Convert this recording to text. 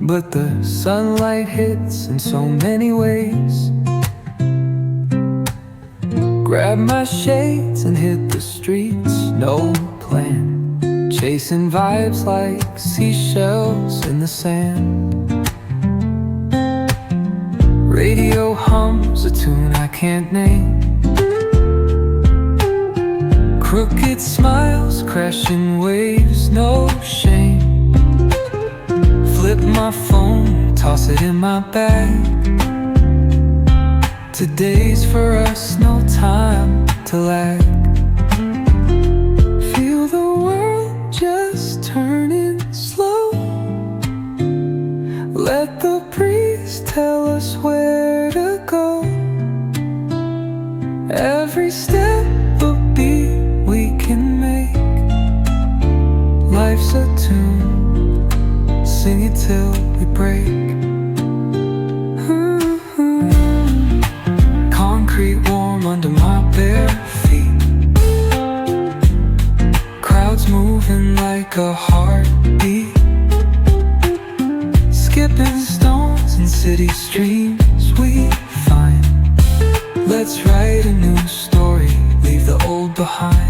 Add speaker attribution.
Speaker 1: but the sunlight hits in so many ways. Grab my shades and hit the streets, no plan, chasing vibes like seashells in the sand. Radio hums a tune I can't name. Crooked smiles, crashing waves, no shame. Flip my phone, toss it in my bag. Today's for us, no time to lag. Feel the world just turning slow. Let the breeze tell us where to go. Every step a beat we can make. Life's a tune, sing it till we break. Concrete warm under my bare feet. Crowds moving like a heartbeat. Skipping stones in city streams we find. Let's write a new story, leave the old behind.